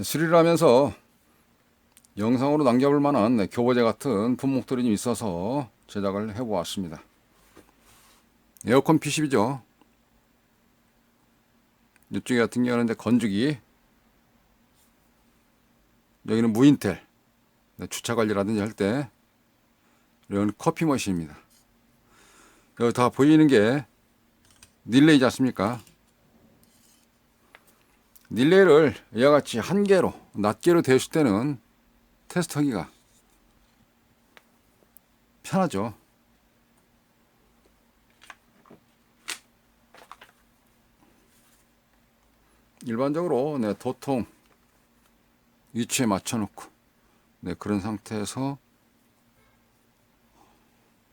수리를 하면서 영상으로 남겨볼 만한 교보제 같은 품목들이 좀 있어서 제작을 해보았습니다. 에어컨 PCB죠. 이쪽에 같은 경우는 이제 건조기, 여기는 무인텔, 주차 관리라든지 할 때 이런 커피 머신입니다. 여기 다 보이는 게 릴레이지 않습니까? 릴레이를 이와 같이 한 개로, 낱개로 되었을 때는 테스트하기가 편하죠. 일반적으로 도통 위치에 맞춰놓고 그런 상태에서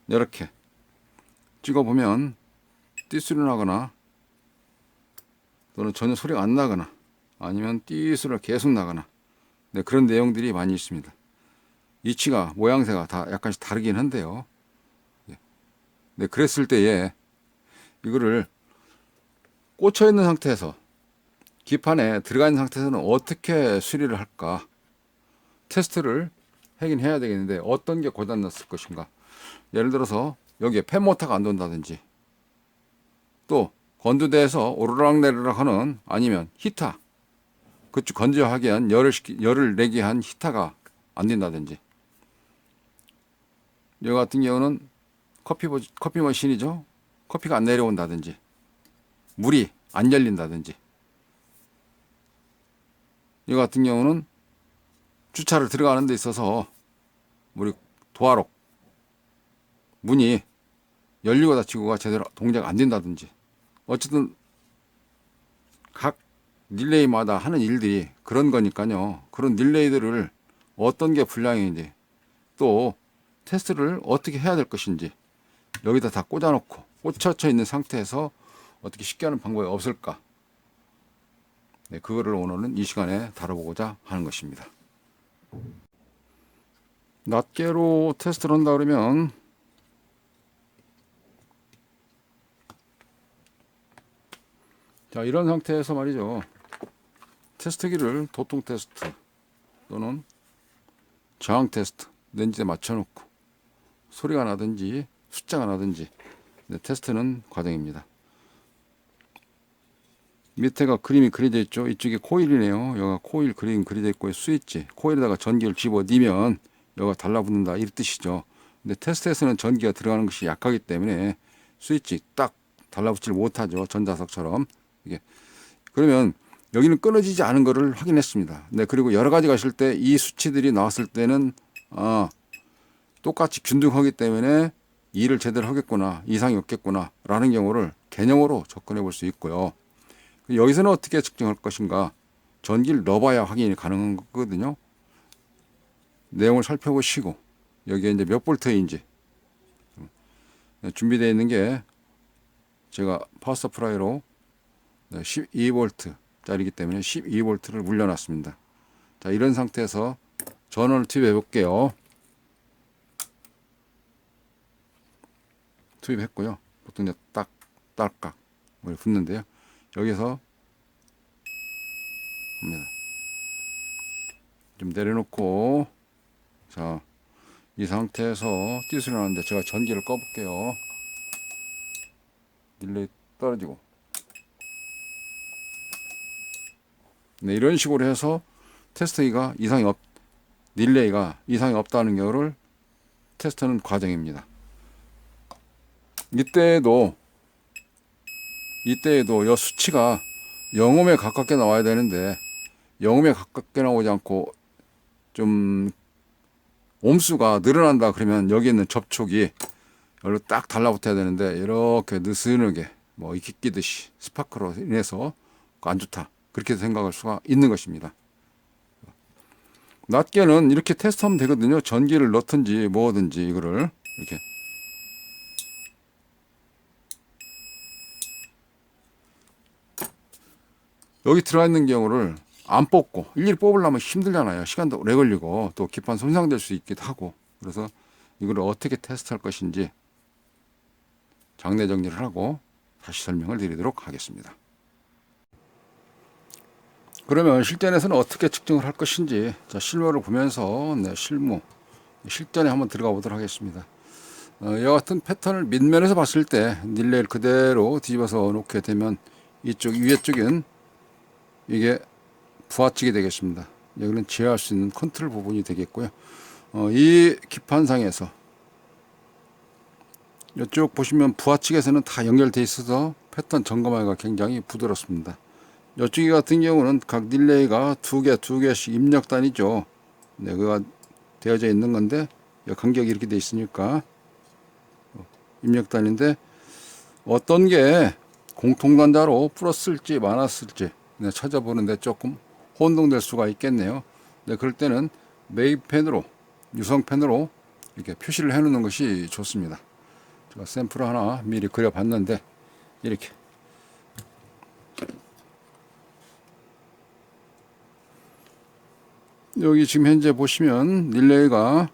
이렇게 찍어보면 띠소리 나거나 또는 전혀 소리가 안 나거나 아니면 띠소리가 계속 나거나 그런 내용들이 많이 있습니다. 위치가 모양새가 다 약간씩 다르긴 한데요. 그랬을 때에 이거를 꽂혀 있는 상태에서 기판에 들어가 있는 상태에서는 어떻게 수리를 할까 테스트를 하긴 해야 되겠는데 어떤 게 고장났을 것인가. 예를 들어서 여기에 팬모터가 안 돈다든지 또 건조대에서 오르락내리락 하는 아니면 히터 그쪽 건조하게 한 열을 내게 한 히터가 안 된다든지 여기 같은 경우는 커피 머신이죠. 커피가 안 내려온다든지 물이 안 열린다든지 이 같은 경우는 주차를 들어가는 데 있어서 우리 도화록 문이 열리고 닫히고가 제대로 동작 안 된다든지 어쨌든 각 릴레이마다 하는 일들이 그런 거니까요. 그런 릴레이들을 어떤 게 불량인지 또 테스트를 어떻게 해야 될 것인지 여기다 다 꽂아놓고 꽂혀져 있는 상태에서 어떻게 쉽게 하는 방법이 없을까. 그거를 오늘은 이 시간에 다뤄보고자 하는 것입니다. 낱개로 테스트를 한다 그러면 자 이런 상태에서 말이죠. 테스트기를 도통 테스트 또는 저항 테스트 렌즈에 맞춰놓고 소리가 나든지 숫자가 나든지 테스트는 과정입니다. 밑에가 그림이 그려져 있죠. 이쪽에 코일이네요. 여기가 코일 그림 그려져 있고 스위치 코일에다가 전기를 집어넣으면 여기가 달라붙는다 이 뜻이죠. 근데 테스트에서는 전기가 들어가는 것이 약하기 때문에 스위치 딱 달라붙지를 못하죠. 전자석처럼 이게 그러면 여기는 끊어지지 않은 것을 확인했습니다. 네, 그리고 여러 가지가 있을 때 이 수치들이 나왔을 때는 똑같이 균등하기 때문에 일을 제대로 하겠구나 이상이 없겠구나 라는 경우를 개념으로 접근해 볼 수 있고요. 여기서는 어떻게 측정할 것인가 전기를 넣어봐야 확인이 가능한 거거든요. 내용을 살펴보시고 여기에 이제 몇 볼트인지 준비되어 있는 게 제가 파워 서프라이로 12V 짜리기 때문에 12V를 물려놨습니다. 자 이런 상태에서 전원을 투입해 볼게요. 투입했고요. 보통 이제 딱 딸깍 붙는데요. 여기서 합니다. 좀 내려놓고 자 이 상태에서 띠소리 나는데 제가 전기를 꺼볼게요. 릴레이 떨어지고 네, 이런 식으로 해서 테스트기가 릴레이가 이상이 없다는 경우를 테스트하는 과정입니다. 이때에도 이 수치가 0ohm에 가깝게 나와야 되는데 0ohm에 가깝게 나오지 않고 좀 옴수가 늘어난다 그러면 여기 있는 접촉이 여기로 딱 달라붙어야 되는데 이렇게 느슨하게 뭐 이끼 끼듯이 스파크로 인해서 안 좋다 그렇게 생각할 수가 있는 것입니다. 낱개는 이렇게 테스트하면 되거든요. 전기를 넣든지 뭐든지 이거를 이렇게 여기 들어가 있는 경우를 안 뽑고 일일이 뽑으려면 힘들잖아요. 시간도 오래 걸리고 또 기판 손상될 수 있기도 하고 그래서 이걸 어떻게 테스트할 것인지 장내 정리를 하고 다시 설명을 드리도록 하겠습니다. 그러면 실전에서는 어떻게 측정을 할 것인지, 자, 실무를 보면서, 네, 실전에 한번 들어가 보도록 하겠습니다. 이와 같은 패턴을 밑면에서 봤을 때 릴레이를 그대로 뒤집어서 놓게 되면 이쪽 위에 쪽은 이게 부하측이 되겠습니다. 여기는 제어할 수 있는 컨트롤 부분이 되겠고요. 이 기판상에서 이쪽 보시면 부하측에서는 다 연결되어 있어서 패턴 점검하기가 굉장히 부드럽습니다. 이쪽 같은 경우는 각 릴레이가 두 개씩 입력단이죠. 네, 그가 되어져 있는 건데 간격이 이렇게 되어 있으니까 입력단인데 어떤 게 공통단자로 플러스일지 마이너스일지 찾아보는데 조금 혼동될 수가 있겠네요. 네, 그럴 때는 매입펜으로 유성펜으로 이렇게 표시를 해 놓는 것이 좋습니다. 제가 샘플을 하나 미리 그려 봤는데 이렇게 여기 지금 현재 보시면 릴레이가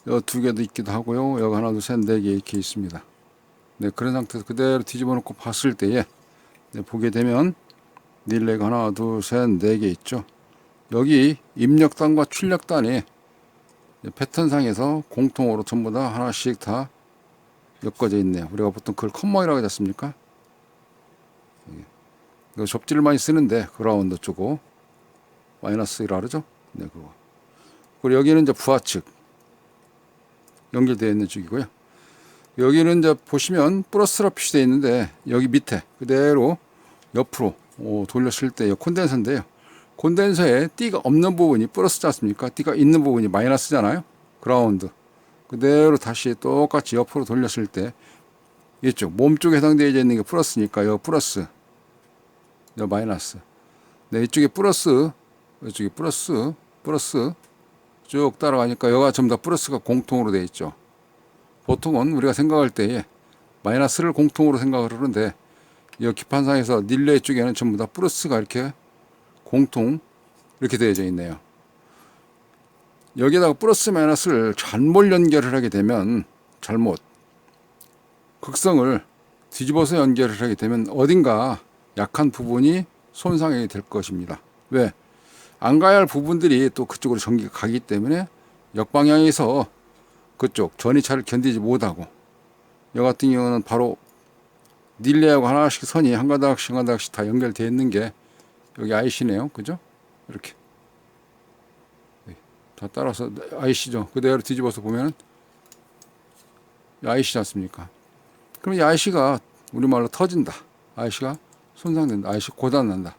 여기 두 개도 있기도 하고요. 여기 하나, 둘, 셋, 네 개 이렇게 있습니다. 네, 그런 상태에서 그대로 뒤집어 놓고 봤을 때에 네, 보게 되면 릴레이가 하나, 둘, 셋, 네 개 있죠. 여기 입력단과 출력단이 패턴상에서 공통으로 전부 다 하나씩 다 엮어져 있네요. 우리가 보통 그걸 컴머이라고 하지 않습니까? 이거 접지를 많이 쓰는데 그라운드 쪽고 마이너스라 그러죠? 네, 그거. 그리고 여기는 이제 부하측 연결되어 있는 쪽이고요. 여기는 이제 보시면 플러스로 표시되어 있는데 여기 밑에 그대로 옆으로 돌렸을 때 콘덴서인데요. 콘덴서에 띠가 없는 부분이 플러스지 않습니까? 띠가 있는 부분이 마이너스잖아요. 그라운드. 그대로 다시 똑같이 옆으로 돌렸을 때 이쪽 몸쪽에 해당되어 있는 게 플러스니까 여기 플러스, 여기 마이너스. 네, 이쪽에 플러스, 이쪽에 플러스 쭉 따라가니까 여기가 전부 다 플러스가 공통으로 되어 있죠. 보통은 우리가 생각할 때에 마이너스를 공통으로 생각을 하는데 이 기판상에서 릴레이 쪽에는 전부 다 플러스가 이렇게 공통 이렇게 되어져 있네요. 여기다가 플러스 마이너스를 잘못 연결을 하게 되면 극성을 뒤집어서 연결을 하게 되면 어딘가 약한 부분이 손상이 될 것입니다. 왜? 안 가야 할 부분들이 또 그쪽으로 전기가 가기 때문에 역방향에서 그쪽 전이차를 견디지 못하고 여 같은 경우는 바로 릴레이하고 하나씩 선이 한 가닥씩 다 연결되어 있는 게 여기 IC네요. 그죠? 이렇게 다 따라서 IC죠. 그대로 뒤집어서 보면 IC지 않습니까? 그럼 이 IC가 우리말로 터진다. IC가 손상된다. IC 고장난다.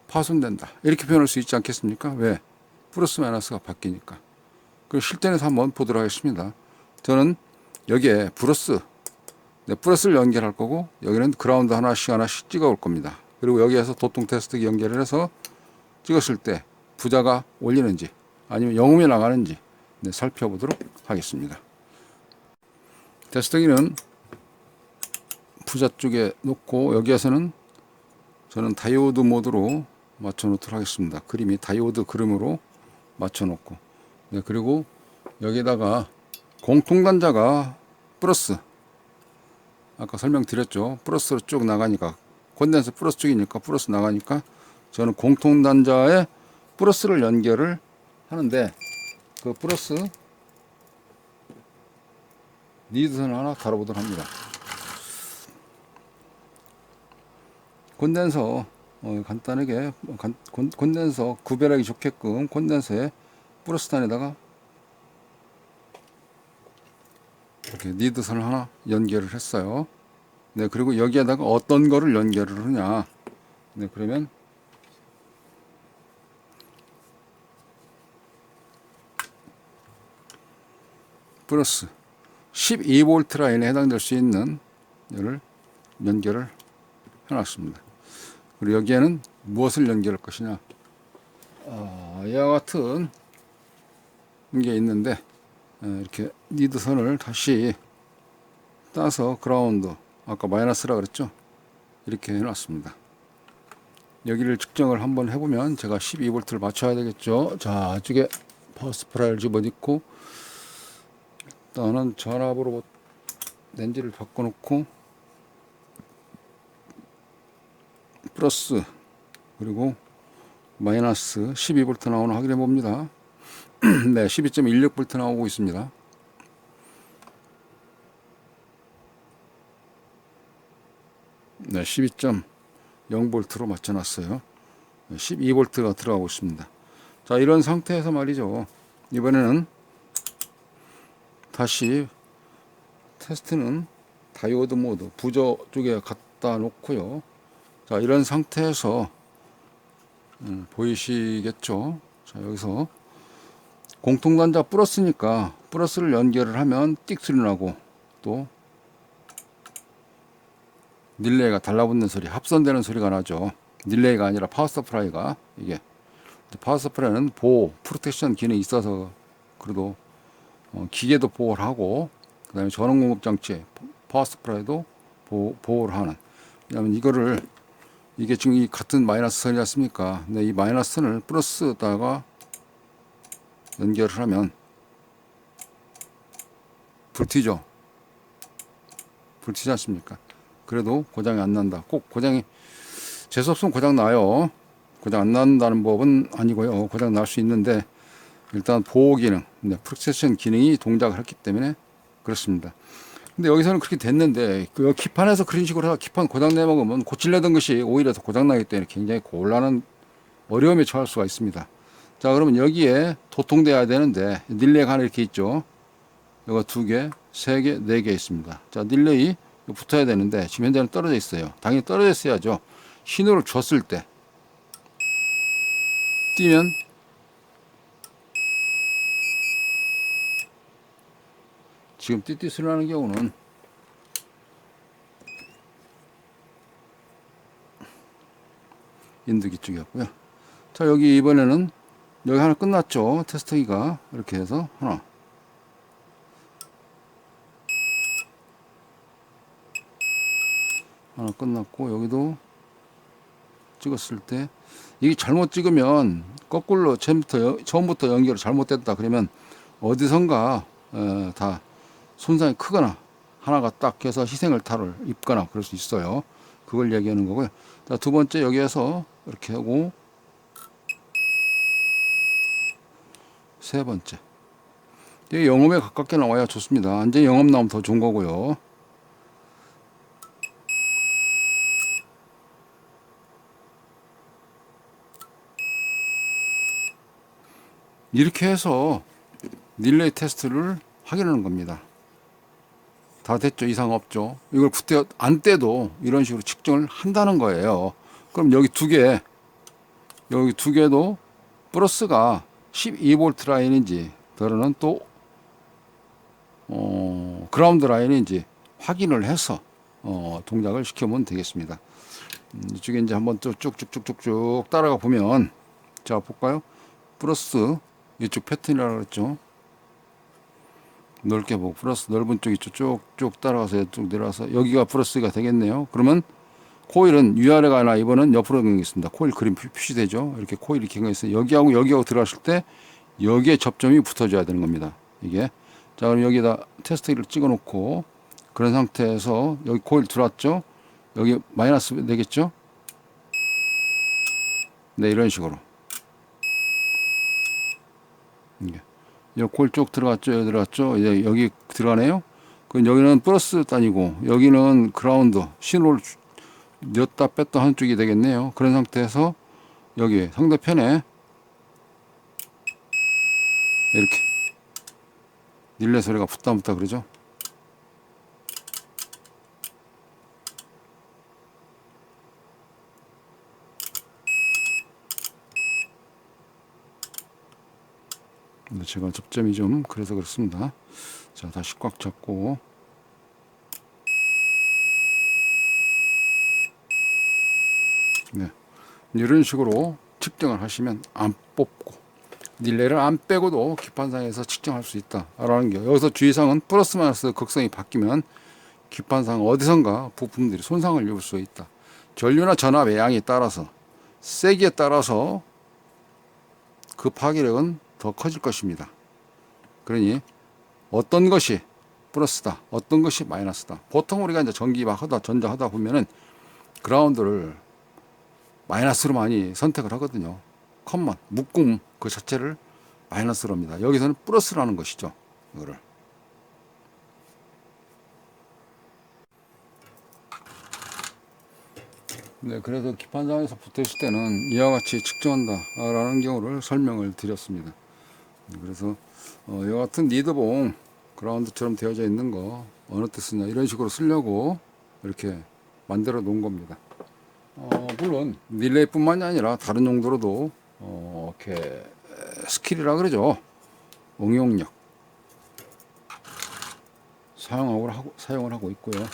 파손된다. 이렇게 표현할 수 있지 않겠습니까? 왜? 플러스 마이너스가 바뀌니까. 그 실전에서 한번 보도록 하겠습니다. 저는 여기에 플러스를 연결할 거고 여기는 그라운드 하나씩 찍어 올 겁니다. 그리고 여기에서 도통 테스트기 연결을 해서 찍었을 때 부자가 올리는지 아니면 영음이 나가는지 살펴보도록 하겠습니다. 테스트기는 부자 쪽에 놓고 여기에서는 저는 다이오드 모드로 맞춰 놓도록 하겠습니다. 그림이 다이오드 그림으로 맞춰 놓고 네, 그리고 여기다가 공통단자가 플러스 아까 설명드렸죠. 플러스로 쭉 나가니까 콘덴서 플러스 쪽이니까 플러스 나가니까 저는 공통단자에 플러스를 연결을 하는데 그 플러스 니드선을 하나 다뤄보도록 합니다. 콘덴서 간단하게 콘덴서 구별하기 좋게끔 콘덴서에 플러스단에다가 이렇게 니드선을 하나 연결을 했어요. 네, 그리고 여기에다가 어떤 거를 연결을 하냐. 네, 그러면 플러스 12V 라인에 해당될 수 있는 이를 연결을 해놨습니다. 그리고 여기에는 무엇을 연결할 것이냐. 이와 같은 게 있는데 이렇게 니드선을 다시 따서 그라운드 아까 마이너스라 그랬죠. 이렇게 해놨습니다. 여기를 측정을 한번 해보면 제가 12V를 맞춰야 되겠죠. 자, 이쪽에 파워 스프라이를 집어넣고 일단은 전압으로 렌즈를 바꿔놓고 플러스 그리고 마이너스 12V 나오는 확인해 봅니다. 네, 12.16V 나오고 있습니다. 네, 12.0V로 맞춰놨어요. 12V가 들어가고 있습니다. 자, 이런 상태에서 말이죠. 이번에는 다시 테스트는 다이오드 모드 부저 쪽에 갖다 놓고요. 자, 이런 상태에서 보이시겠죠? 자, 여기서 공통단자 플러스니까 플러스를 연결을 하면 띡 소리 나고 또 릴레이가 달라붙는 소리, 합선되는 소리가 나죠. 릴레이가 아니라 파워 서프라이가, 이게 파워 서프라이는 보호, 프로텍션 기능이 있어서 그래도 기계도 보호를 하고, 그 다음에 전원 공급 장치 파워 서프라이도 보호를 하는. 왜냐하면 이게 지금 이 같은 마이너스 선이지 않습니까? 근데 이 마이너스 선을 플러스에다가 연결을 하면 불튀죠. 불튀지 않습니까? 그래도 고장이 안 난다. 꼭 고장이 재수없으면 고장 나요. 고장 안 난다는 법은 아니고요. 고장 날 수 있는데 일단 보호 기능, 프로텍션 기능이 동작을 했기 때문에 그렇습니다. 근데 여기서는 그렇게 됐는데 그 기판에서 그런 식으로 해서 기판 고장 내먹으면 고치려던 것이 오히려 더 고장 나기 때문에 굉장히 곤란한 어려움에 처할 수가 있습니다. 자, 그러면 여기에 도통돼야 되는데 릴레이가 하나 이렇게 있죠. 이거 2개, 3개, 4개 있습니다. 자, 릴레이 붙어야 되는데 지금 현재는 떨어져 있어요. 당연히 떨어져 있어야죠. 신호를 줬을 때 뛰면 지금 띠띠 소리 나는 경우는 인두기 쪽이었고요. 자, 여기 이번에는 여기 하나 끝났죠. 테스트기가 이렇게 해서 하나 끝났고, 여기도 찍었을 때 이게 잘못 찍으면 거꾸로 처음부터 연결이 잘못됐다 그러면 어디선가 다 손상이 크거나 하나가 딱 해서 희생을 탈을 입거나 그럴 수 있어요. 그걸 얘기하는 거고요. 자, 두 번째 여기에서 이렇게 하고, 세 번째 이게 영업에 가깝게 나와야 좋습니다. 완전히 영업 나오면 더 좋은 거고요. 이렇게 해서 릴레이 테스트를 확인하는 겁니다. 다 됐죠? 이상 없죠? 이걸 그때 안 떼도 이런 식으로 측정을 한다는 거예요. 그럼 여기 여기 두 개도 플러스가 12V 라인인지 더러는 또 그라운드 라인인지 확인을 해서 동작을 시켜보면 되겠습니다. 이쪽에 이제 한번 또 쭉쭉쭉쭉쭉 따라가 보면, 자, 볼까요? 플러스 이쪽 패턴이라고 그랬죠. 넓게 보고 플러스 넓은 쪽이 쭉쭉 따라가서 쭉 내려와서 여기가 플러스가 되겠네요. 그러면 코일은 위아래가 하나, 이번은 옆으로 경계있습니다. 코일 그림 표시되죠. 이렇게 코일이 경계있어요. 여기하고 들어갔을 때 여기에 접점이 붙어줘야 되는 겁니다. 이게. 자, 그럼 여기다 테스트를 찍어 놓고 그런 상태에서 여기 코일 들어왔죠. 여기 마이너스 되겠죠. 네, 이런 식으로. 여기 코일 쭉 들어갔죠. 여기 들어갔죠. 이제 여기 들어가네요. 그럼 여기는 플러스 단위고 여기는 그라운드, 신호를 넣었다 뺐다 하는 쪽이 되겠네요. 그런 상태에서 여기 상대편에 이렇게 릴레이 소리가 붙다 그러죠. 근데 제가 접점이 좀 그래서 그렇습니다. 자, 다시 꽉 잡고, 네, 이런 식으로 측정을 하시면 안 뽑고 릴레이를 안 빼고도 기판상에서 측정할 수 있다라는 게, 여기서 주의사항은 플러스 마이너스 극성이 바뀌면 기판상 어디선가 부품들이 손상을 입을 수 있다. 전류나 전압의 양에 따라서, 세기에 따라서 그 파괴력은 더 커질 것입니다. 그러니 어떤 것이 플러스다, 어떤 것이 마이너스다. 보통 우리가 이제 전자 하다 보면은 그라운드를 마이너스로 많이 선택을 하거든요. 컴먼 묶음 그 자체를 마이너스로 합니다. 여기서는 플러스라는 것이죠. 이거를. 네, 그래서 기판상에서 붙어 있을 때는 이와 같이 측정한다 라는 경우를 설명을 드렸습니다. 그래서 이와 같은 니드봉 그라운드처럼 되어져 있는 거 어느 때 쓰냐 이런 식으로 쓰려고 이렇게 만들어 놓은 겁니다. 물론 릴레이 뿐만이 아니라 다른 용도로도 이렇게 스킬이라 그러죠. 응용력 사용을 하고 있고요.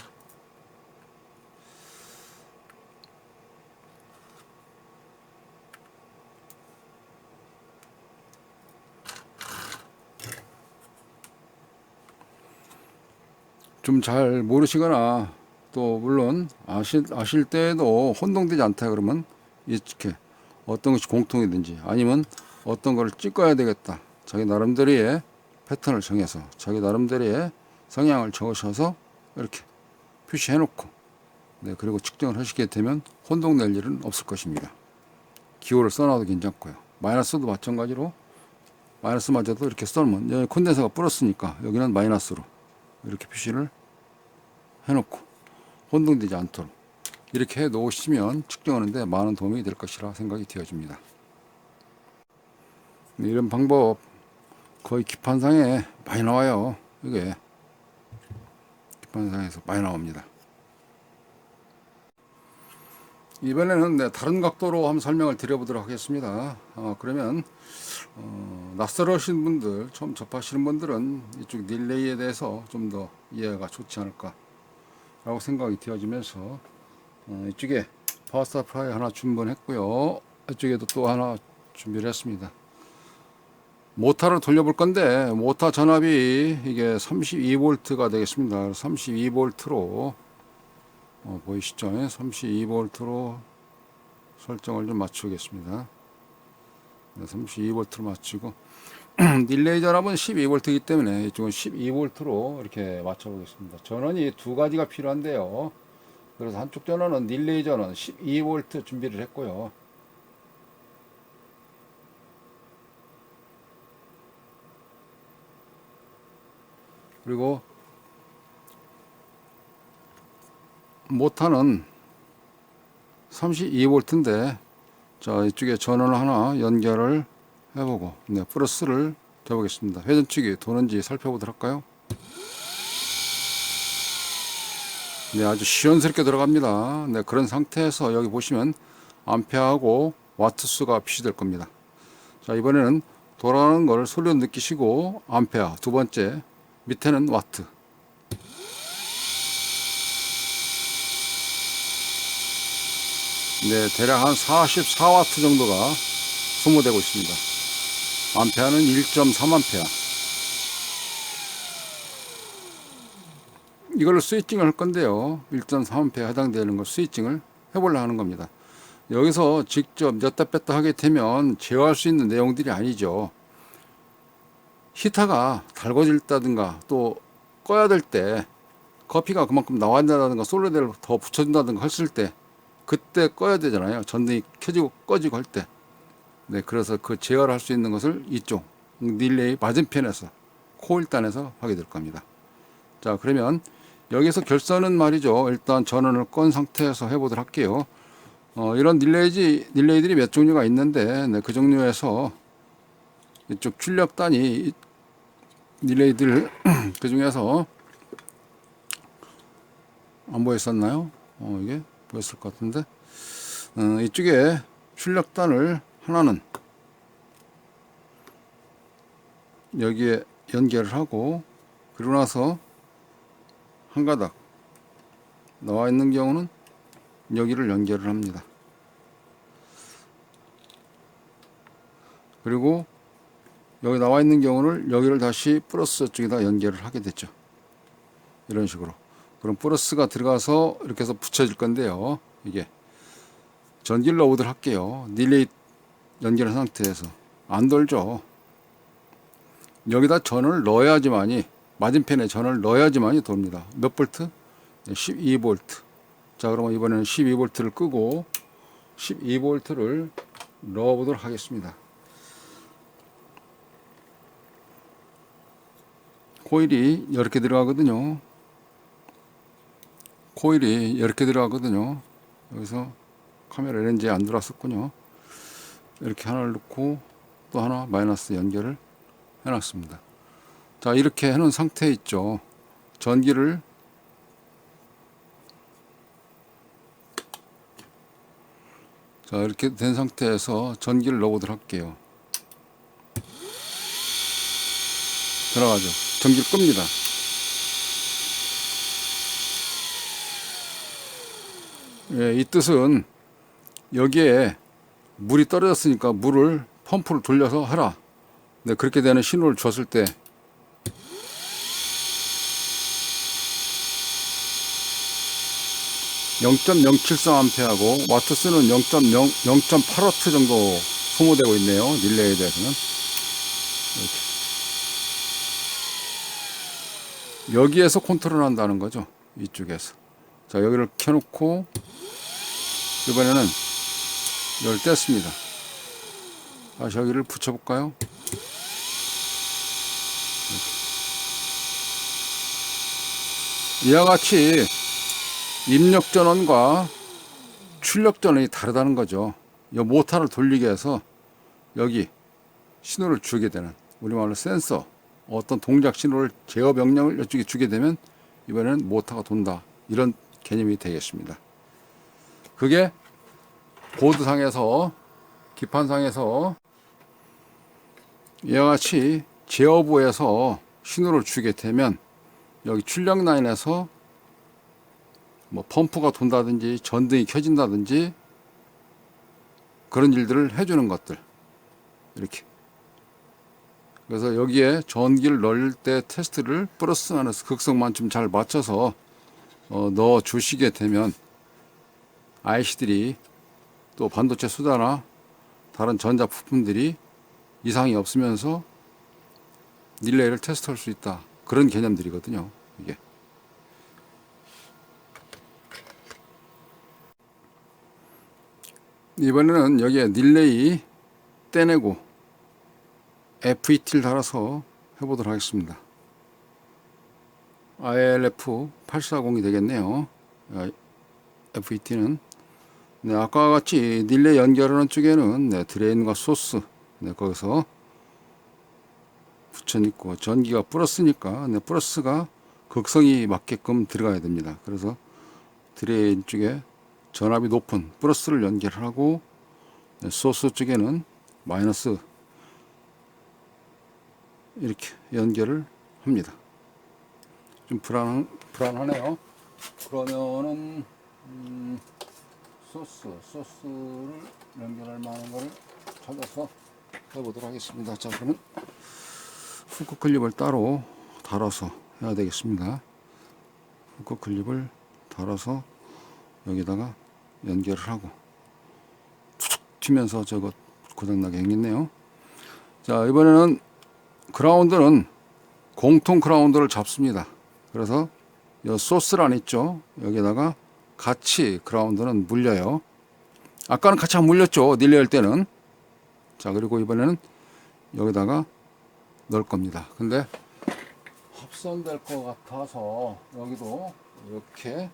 좀 잘 모르시거나 또 물론 아실 때에도 혼동되지 않다 그러면 이렇게 어떤 것이 공통이든지 아니면 어떤 걸 찍어야 되겠다 자기 나름대로의 패턴을 정해서 자기 나름대로의 성향을 적으셔서 이렇게 표시해 놓고 네, 그리고 측정을 하시게 되면 혼동될 일은 없을 것입니다. 기호를 써놔도 괜찮고요. 마이너스도 마찬가지로 마이너스마저도 이렇게 써놓으면 여기 콘덴서가 플러스니까 여기는 마이너스로 이렇게 표시를 해놓고 혼동되지 않도록 이렇게 해 놓으시면 측정하는데 많은 도움이 될 것이라 생각이 되어집니다. 이런 방법 거의 기판상에 많이 나와요. 이게 기판상에서 많이 나옵니다. 이번에는 네, 다른 각도로 한번 설명을 드려보도록 하겠습니다. 그러면 낯설으신 분들, 처음 접하시는 분들은 이쪽 릴레이에 대해서 좀 더 이해가 좋지 않을까 라고 생각이 되어지면서 이쪽에 파워 서프라이 하나 주문했고요. 이쪽에도 또 하나 준비를 했습니다. 모터를 돌려볼 건데 모터 전압이 이게 32V가 되겠습니다. 32V로 보이시죠? 32V로 설정을 좀 맞추겠습니다. 32V로 맞추고 릴레이 전압은 12V이기 때문에 이쪽은 12V로 이렇게 맞춰보겠습니다. 전원이 두 가지가 필요한데요. 그래서 한쪽 전원은 릴레이 전원 12V 준비를 했고요. 그리고 모터는 32V인데 자 이쪽에 전원을 하나 연결을 해보고 네, 플러스를 대보겠습니다. 회전축이 도는지 살펴보도록 할까요? 네, 아주 시원스럽게 들어갑니다. 네, 그런 상태에서 여기 보시면 암페어하고 와트 수가 표시될 겁니다. 자, 이번에는 돌아가는 걸 소리로 느끼시고 암페어 두 번째 밑에는 와트. 네, 대략 한 44와트 정도가 소모되고 있습니다. 암페어는 1.3암페어. 이걸로 스위칭을 할 건데요. 1.3A에 해당되는 걸 스위칭을 해보려 하는 겁니다. 여기서 직접 넣다 뺐다 하게 되면 제어할 수 있는 내용들이 아니죠. 히터가 달궈질다든가 또 꺼야 될 때 커피가 그만큼 나와야 된다든가 솔로대를 더 붙여준다든가 했을 때 그때 꺼야 되잖아요. 전등이 켜지고 꺼지고 할 때. 네, 그래서 그 제어를 할 수 있는 것을 이쪽 릴레이 맞은편에서 코일단에서 하게 될 겁니다. 자, 그러면 여기서 결선은 말이죠. 일단 전원을 건 상태에서 해보도록 할게요. 이런 릴레이들이 몇 종류가 있는데, 네, 그 종류에서 이쪽 출력 단위 릴레이들 그 중에서 안 보였었나요? 이게 보였을 것 같은데, 이쪽에 출력단을 하나는 여기에 연결을 하고 그리고 나서 한 가닥 나와 있는 경우는 여기를 연결을 합니다. 그리고 여기 나와 있는 경우를 여기를 다시 플러스 쪽에다 연결을 하게 됐죠. 이런 식으로. 그럼 플러스가 들어가서 이렇게 해서 붙여질 건데요. 이게 전기를 넣어보도록 할게요. 릴레이 연결한 상태에서 안 돌죠. 여기다 전원을 넣어야지만이 맞은편에 전원을 넣어야지만이 돕니다. 몇 볼트? 12V. 자, 그러면 이번에는 12V를 끄고 12V를 넣어보도록 하겠습니다. 코일이 이렇게 들어가거든요. 코일이 이렇게 들어가거든요. 여기서 카메라 렌즈에 안 들어왔었군요. 이렇게 하나를 넣고 또 하나 마이너스 연결을 해놨습니다. 자, 이렇게 해놓은 상태에 있죠. 전기를 자, 이렇게 된 상태에서 전기를 넣어보도록 할게요. 들어가죠. 전기를 끕니다. 예, 이 뜻은 여기에 물이 떨어졌으니까 물을 펌프를 돌려서 하라. 네, 그렇게 되는 신호를 줬을 때 (0.073A) 와트수는 0.8W 정도 소모되고 있네요. 릴레이에 대해서는 이렇게. 여기에서 컨트롤 한다는 거죠. 이쪽에서. 자, 여기를 켜놓고 이번에는 이걸 뗐습니다. 다시 여기를 붙여볼까요? 이와 같이 입력 전원과 출력 전원이 다르다는 거죠. 이 모터를 돌리게 해서 여기 신호를 주게 되는, 우리말로 센서, 어떤 동작 신호를 제어 명령을 이쪽에 주게 되면 이번에는 모터가 돈다, 이런 개념이 되겠습니다. 그게 보드상에서, 기판상에서 이와 같이 제어부에서 신호를 주게 되면 여기 출력 라인에서 뭐 펌프가 돈다든지 전등이 켜진다든지 그런 일들을 해주는 것들, 이렇게. 그래서 여기에 전기를 넣을 때 테스트를 플러스 마이너스 극성만큼 잘 맞춰서 넣어 주시게 되면 IC들이 또 반도체 수다나 다른 전자 부품들이 이상이 없으면서 릴레이를 테스트할 수 있다, 그런 개념들이거든요. 이게 이번에는 여기에 릴레이 떼내고 FET를 달아서 해보도록 하겠습니다. ILF 840이 되겠네요. FET는 네, 아까와 같이 릴레이 연결하는 쪽에는 네, 드레인과 소스, 네, 거기서 붙여놓고 전기가 플러스니까 네, 플러스가 극성이 맞게끔 들어가야 됩니다. 그래서 드레인 쪽에 전압이 높은 플러스를 연결하고 네, 소스 쪽에는 마이너스, 이렇게 연결을 합니다. 좀 불안하네요. 그러면은 소스를 연결할 만한 거를 찾아서 해보도록 하겠습니다. 자, 그러면 후크 클립을 따로 달아서 해야 되겠습니다. 후크 클립을 달아서 여기다가 연결을 하고 툭 튀면서 저거 고장나게 생겼네요. 자, 이번에는 그라운드는 공통 그라운드를 잡습니다. 그래서 이 소스란 있죠, 여기다가 같이 그라운드는 물려요. 아까는 같이 안 물렸죠, 릴레이 할 때는. 자, 그리고 이번에는 여기다가 넣을 겁니다. 근데 합선될 것 같아서 여기도 이렇게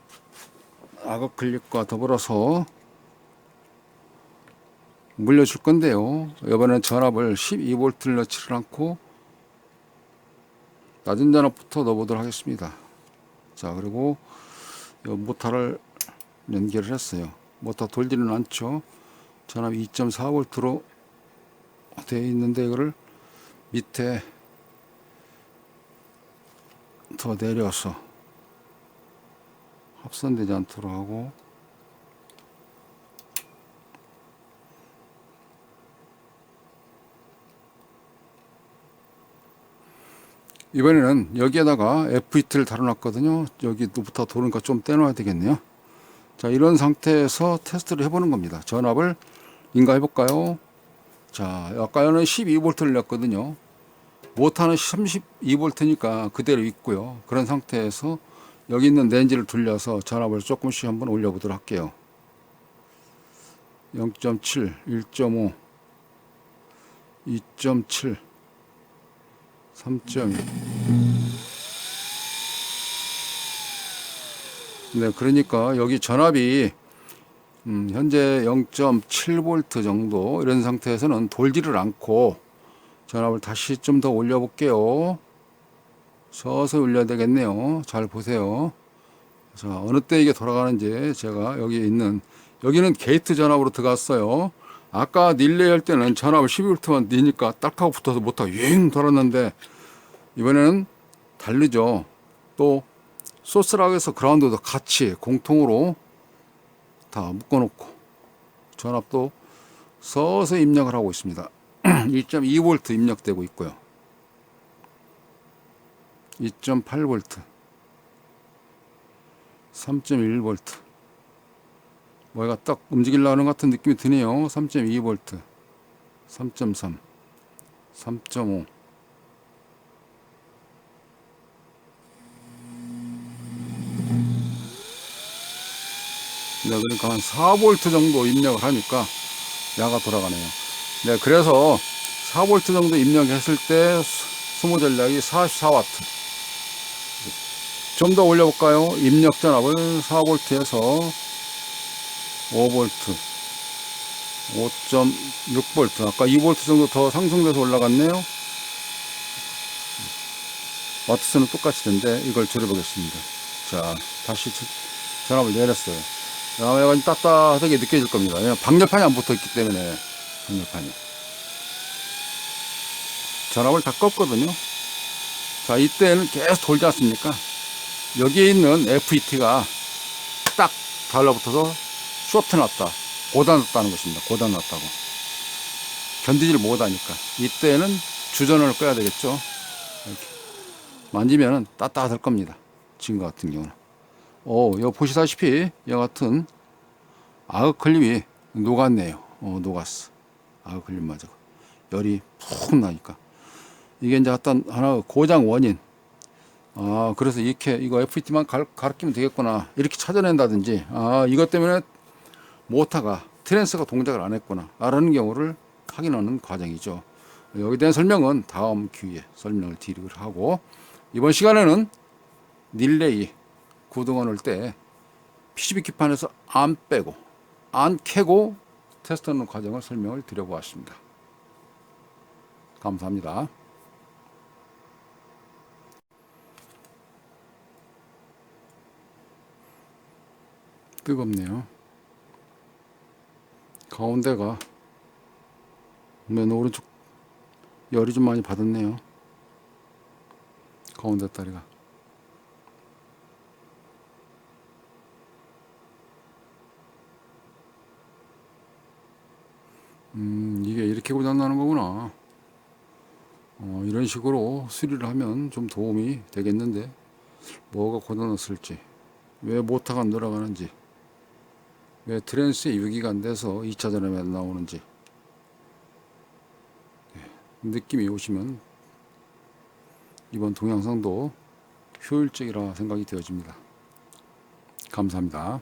악어 클립과 더불어서 물려줄 건데요. 이번에는 전압을 12V를 넣지를 않고 낮은 전압부터 넣어보도록 하겠습니다. 자, 그리고 이 모터를 연결을 했어요. 모터 돌지는 않죠. 전압이 2.4V로 되어 있는데 이거를 밑에 더 내려서 합선되지 않도록 하고, 이번에는 여기에다가 FET를 달아놨거든요. 여기부터 도는 거 좀 떼놔야 되겠네요. 자, 이런 상태에서 테스트를 해보는 겁니다. 전압을 인가해 볼까요? 자, 아까는 12V를 냈거든요. 모터는 32V니까 그대로 있고요. 그런 상태에서 여기 있는 렌즈를 돌려서 전압을 조금씩 한번 올려보도록 할게요. 0.7, 1.5, 2.7, 3.2. 네, 그러니까 여기 전압이 현재 0.7V 정도 이런 상태에서는 돌지를 않고 전압을 다시 좀 더 올려 볼게요. 서서히 올려야 되겠네요. 잘 보세요. 자, 어느 때 이게 돌아가는지 제가 여기 있는, 여기는 게이트 전압으로 들어갔어요. 아까 릴레이 할 때는 전압을 12V만 넣으니까 딱 하고 붙어서 못하고 윙 돌았는데, 이번에는 다르죠. 또 소스락에서 그라운드도 같이 공통으로 다 묶어놓고 전압도 서서히 입력을 하고 있습니다. 1.2V 입력되고 있고요. 2.8V, 3.1V. 뭐가 딱 움직이려는 같은 느낌이 드네요. 3.2V, 3.3, 3.5. 네, 그러니까 한 4V 정도 입력을 하니까 야가 돌아가네요. 네, 그래서 4V 정도 입력했을 때 소모 전략이 44W. 좀 더 올려볼까요? 입력 전압을 4V에서 5V, 5.6V. 아까 2V 정도 더 상승돼서 올라갔네요. 와트수는 똑같이 된데 이걸 줄여보겠습니다. 자, 다시 전압을 내렸어요. 얘가 따뜻하게 느껴질 겁니다. 왜냐면 방열판이 안 붙어 있기 때문에. 방열판이 전압을 다 껐거든요. 자, 이때는 계속 돌지 않습니까? 여기에 있는 FET가 딱 달라붙어서 쇼트 났다, 고단 났다는 것입니다. 고단 났다고. 견디질 못하니까 이때는 주전원을 꺼야 되겠죠. 이렇게 만지면은 따뜻할 겁니다. 지금 같은 경우는. 여기 보시다시피 이 같은 아크릴이 녹았네요. 녹았어. 아크릴마저 열이 푹 나니까 이게 이제 어떤 하나 고장 원인. 그래서 이렇게 이거 FET만 가르치면 되겠구나 이렇게 찾아낸다든지, 이것 때문에 모터가 트랜스가 동작을 안 했구나 라는 경우를 확인하는 과정이죠. 여기에 대한 설명은 다음 기회에 설명을 드리도록 하고, 이번 시간에는 릴레이 구동을 할 때 PCB 기판에서 안 빼고 안 캐고 테스트하는 과정을 설명을 드려보았습니다. 감사합니다. 뜨겁네요. 가운데가 맨 오른쪽 열이 좀 많이 받았네요. 가운데 다리가. 이게 이렇게 고장나는 거구나. 이런 식으로 수리를 하면 좀 도움이 되겠는데, 뭐가 고장났을지, 왜 모터가 안 돌아가는지, 왜 트랜스에 유기가 안 돼서 2차 전압이 안 나오는지, 느낌이 오시면 이번 동영상도 효율적이라 생각이 되어집니다. 감사합니다.